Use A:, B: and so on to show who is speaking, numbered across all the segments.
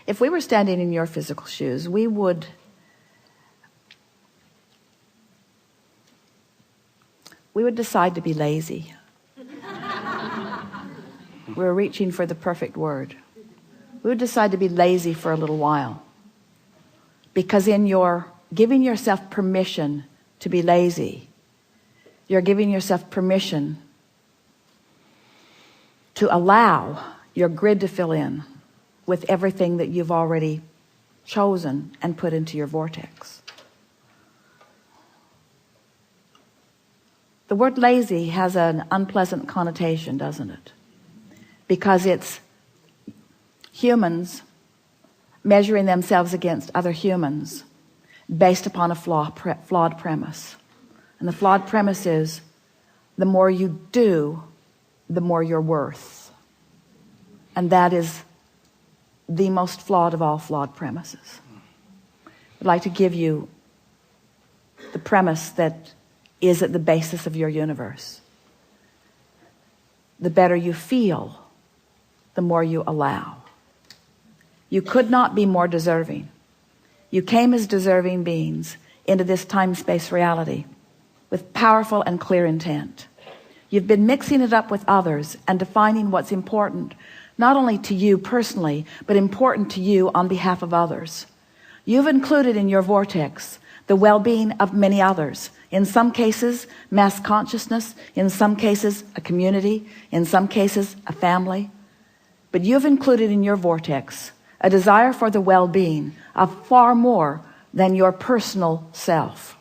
A: If we were standing in your physical shoes, we would decide to be lazy. We're reaching for the perfect word. We would decide to be lazy for a little while. Because in your giving yourself permission to be lazy, you're giving yourself permission to allow your grid to fill in with everything that you've already chosen and put into your vortex. The word lazy has an unpleasant connotation, doesn't it? Because it's humans measuring themselves against other humans based upon a flawed premise. And the flawed premise is, the more you do, the more you're worth. And that is the most flawed of all flawed premises. I'd like to give you the premise that is at the basis of your universe. The better you feel, the more you allow. You could not be more deserving. You came as deserving beings into this time-space reality with powerful and clear intent. You've been mixing it up with others and defining what's important, not only to you personally, but important to you on behalf of others. You've included in your vortex the well-being of many others. In some cases, mass consciousness. In some cases, a community. In some cases, a family. But you've included in your vortex a desire for the well-being of far more than your personal self.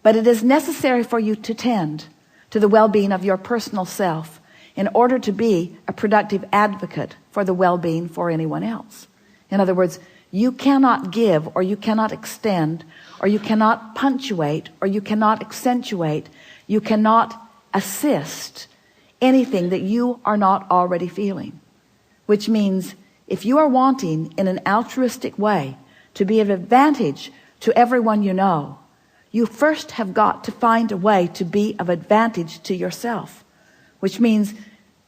A: But it is necessary for you to tend to the well-being of your personal self in order to be a productive advocate for the well-being for anyone else. In other words, you cannot give, or you cannot extend, or you cannot punctuate, or you cannot accentuate, you cannot assist anything that you are not already feeling. Which means, if you are wanting in an altruistic way to be of advantage to everyone you know, you first have got to find a way to be of advantage to yourself. Which means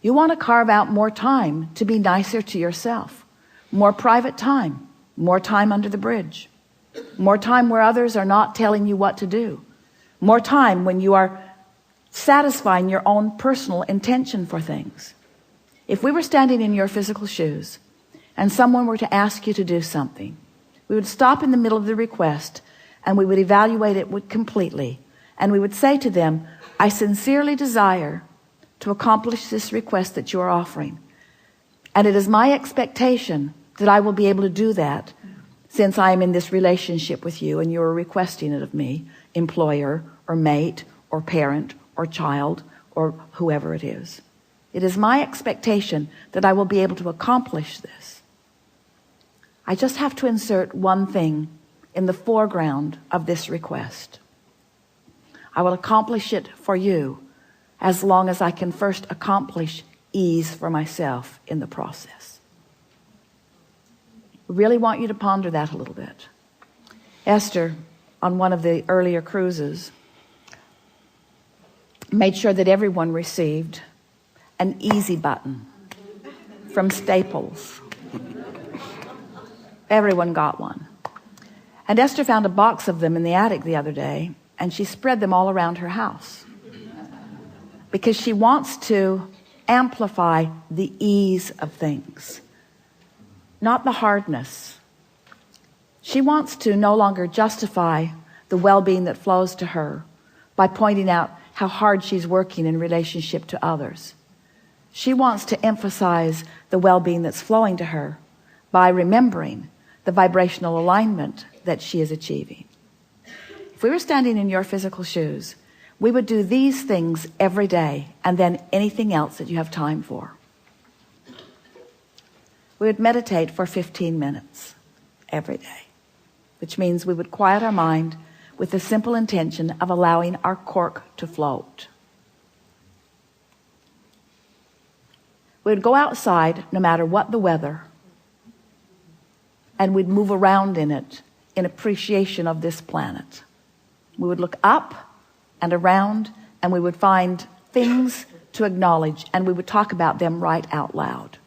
A: you want to carve out more time to be nicer to yourself. More private time. More time under the bridge. More time where others are not telling you what to do. More time when you are satisfying your own personal intention for things. If we were standing in your physical shoes and someone were to ask you to do something, we would stop in the middle of the request and we would evaluate it completely. And we would say to them, I sincerely desire to accomplish this request that you are offering. And it is my expectation that I will be able to do that since I am in this relationship with you and you are requesting it of me, employer or mate or parent or child or whoever it is. It is my expectation that I will be able to accomplish this. I just have to insert one thing in the foreground of this request. I will accomplish it for you as long as I can first accomplish ease for myself in the process. Really want you to ponder that a little bit. Esther, on one of the earlier cruises, made sure that everyone received an easy button from Staples. Everyone got one. And Esther found a box of them in the attic the other day, and she spread them all around her house because she wants to amplify the ease of things, not the hardness. She wants to no longer justify the well-being that flows to her by pointing out how hard she's working in relationship to others. She wants to emphasize the well-being that's flowing to her by remembering the vibrational alignment that she is achieving. If we were standing in your physical shoes, we would do these things every day and then anything else that you have time for. We would meditate for 15 minutes every day, which means we would quiet our mind with the simple intention of allowing our cork to float. We would go outside no matter what the weather, and we'd move around in it in appreciation of this planet. We would look up and around, and we would find things to acknowledge, and we would talk about them right out loud.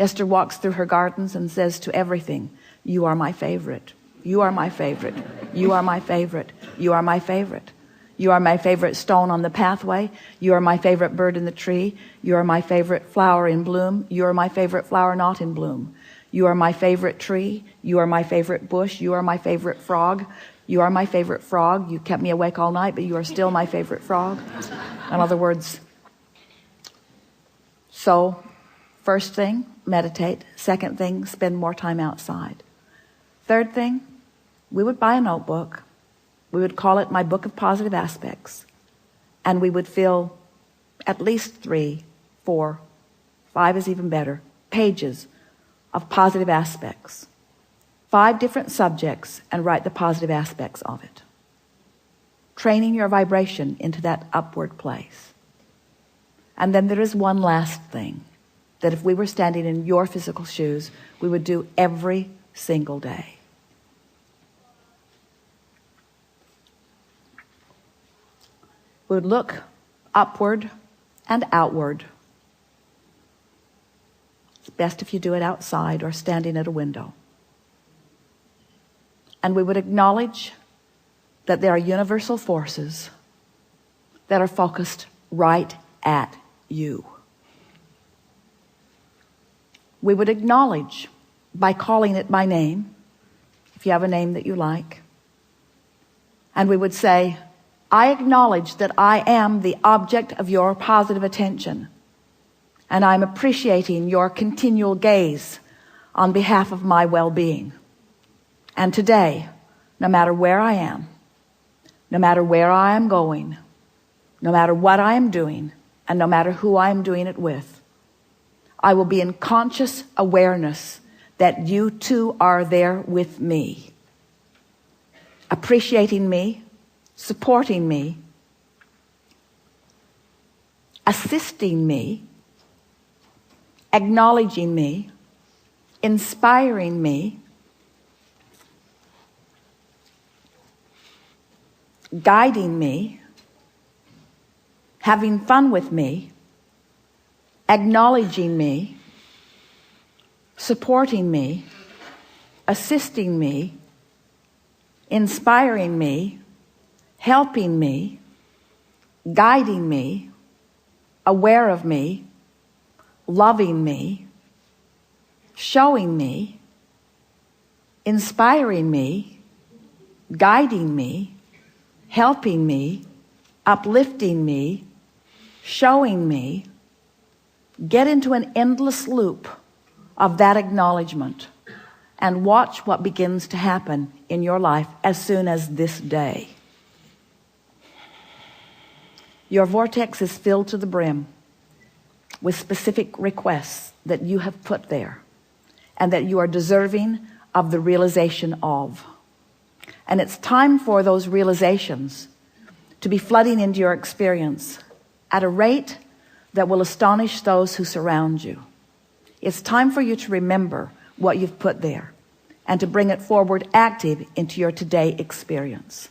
A: Esther walks through her gardens and says to everything, you are my favorite. You are my favorite. You are my favorite. You are my favorite. You are my favorite stone on the pathway. You are my favorite bird in the tree. You are my favorite flower in bloom. You are my favorite flower not in bloom. You are my favorite tree. You are my favorite bush. You are my favorite frog. You are my favorite frog. You kept me awake all night, but you are still my favorite frog. In other words, so first thing, meditate. Second thing, spend more time outside. Third thing, we would buy a notebook. We would call it my book of positive aspects. And we would fill at least 3, 4, 5 is even better, pages of positive aspects. 5 different subjects, and write the positive aspects of it. Training your vibration into that upward place. And then there is one last thing that if we were standing in your physical shoes, we would do every single day. We would look upward and outward. It's best if you do it outside or standing at a window. And we would acknowledge that there are universal forces that are focused right at you. We would acknowledge by calling it by name, if you have a name that you like. And we would say, I acknowledge that I am the object of your positive attention, and I'm appreciating your continual gaze on behalf of my well-being. And today, no matter where I am, no matter where I am going, no matter what I am doing, and no matter who I am doing it with, I will be in conscious awareness that you too are there with me, appreciating me, supporting me, assisting me, acknowledging me, inspiring me, guiding me, having fun with me, acknowledging me, supporting me, assisting me, inspiring me, helping me, guiding me, aware of me, loving me, showing me, inspiring me, guiding me, helping me, uplifting me, showing me. Get into an endless loop of that acknowledgement and watch what begins to happen in your life as soon as this day. Your vortex is filled to the brim with specific requests that you have put there and that you are deserving of the realization of. And it's time for those realizations to be flooding into your experience at a rate that will astonish those who surround you. It's time for you to remember what you've put there and to bring it forward active into your today experience.